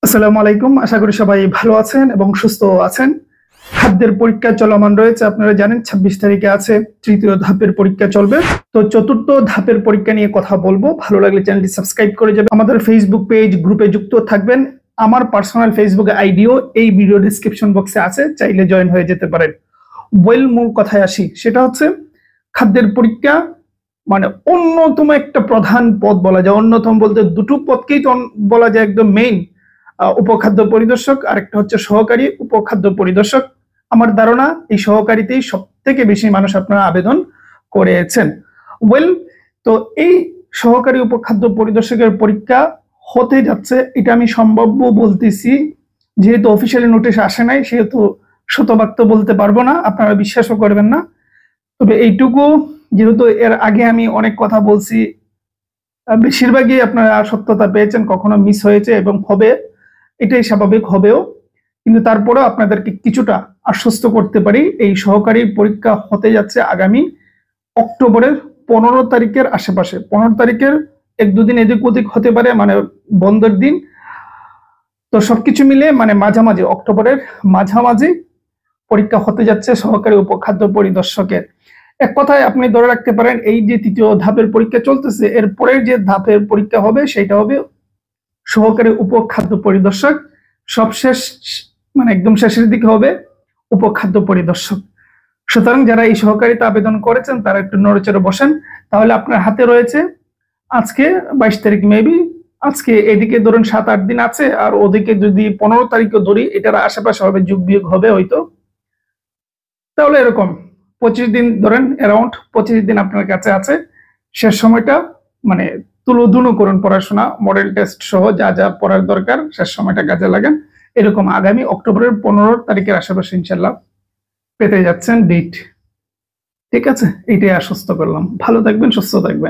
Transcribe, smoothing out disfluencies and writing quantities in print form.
আসসালামু আলাইকুম। আশা করি সবাই ভালো আছেন এবং সুস্থ আছেন। খাদ্যের পরীক্ষা চলমান রয়েছে, আপনারা জানেন 26 তারিখে আছে তৃতীয় ধাপের পরীক্ষা চলবে। তো চতুর্থ ধাপের পরীক্ষা নিয়ে কথা বলবো। ভালো লাগলে চ্যানেলটি সাবস্ক্রাইব করে যাবেন, আমাদের ফেসবুক পেজ গ্রুপে যুক্ত থাকবেন। আমার পার্সোনাল ফেসবুক আইডিও এই ভিডিও ডেসক্রিপশন বক্সে আছে, চাইলে জয়েন হয়ে যেতে পারেন। মূল কথায় আসি, সেটা হচ্ছে খাদ্যের পরীক্ষা মানে অন্যতম একটা প্রধান পদ বলা যায়। অন্যতম বলতে দুটো পদকেই তো বলা যায় একদম মেইন, উপখাদ্য পরিদর্শক আর একটা হচ্ছে সহকারী উপখাদ্য পরিদর্শক। আমার ধারণা এই সহকারীতেই সব থেকে বেশি মানুষ আপনারা আবেদন করেছেন। তো এই সহকারী উপখাদ্য পরিদর্শকের পরীক্ষা হতে যাচ্ছে, এটা আমি সম্ভাব্য বলতেছি, যেহেতু অফিসিয়ালি নোটিশ আসে নাই সেহেতু শতভাগ তো বলতে পারবো না, আপনারা বিশ্বাসও করবেন না। তবে এইটুকু, যেহেতু এর আগে আমি অনেক কথা বলছি, বেশিরভাগই আপনারা সত্যতা পেয়েছেন, কখনো মিস হয়েছে এবং হবে, এটাই স্বাভাবিক, হবেও। কিন্তু তারপরেও আপনাদেরকে কিছুটা আশ্বস্ত করতে পারি, এই সহকারী পরীক্ষা হতে যাচ্ছে আগামী অক্টোবরের 15 তারিখের আশেপাশে। 15 তারিখের এক দুদিন এদিক ওদিক হতে পারে, মানে বন্ধের দিন। তো সবকিছু মিলে মানে মাঝামাঝি, অক্টোবরের মাঝামাঝি পরীক্ষা হতে যাচ্ছে সহকারী উপখাদ্য পরিদর্শকের। এক কথায় আপনি ধরে রাখতে পারেন, এই যে তৃতীয় ধাপের পরীক্ষা চলতেছে, এর পরের যে ধাপের পরীক্ষা হবে সেটা হবে সহকারী উপখাদ্য পরিদর্শক। সবশেষ মানে একদম শেষের দিকে হবে উপখাদ্য পরিদর্শক। সুতরাং যারা এই সহকারীতে আবেদন করেছেন তারা একটু নড়েচড়ে বসেন, তাহলে আপনার হাতে রয়েছে আজকে 22 তারিখ, মেবি আজকে এদিকে ধরুন 7-8 দিন আছে, আর ওদিকে যদি 15 তারিখও ধরি, এটার আশেপাশে হবে, যোগ বিয়োগ হবে হয়তো, তাহলে এরকম 25 দিন ধরেন, অ্যারাউন্ড 25 দিন আপনার কাছে আছে। শেষ সময়টা মানে তুলোধুনো করুন, পড়াশোনা মডেল টেস্ট সহ যা যা পড়ার দরকার শেষ সময়টা কাজে লাগান। এরকম আগামী অক্টোবরের 15 তারিখের আশেপাশে ইনশাল্লাহ পেতে যাচ্ছেন ডেট। ঠিক আছে, এইটাই আশ্বস্ত করলাম। ভালো থাকবেন, সুস্থ থাকবেন।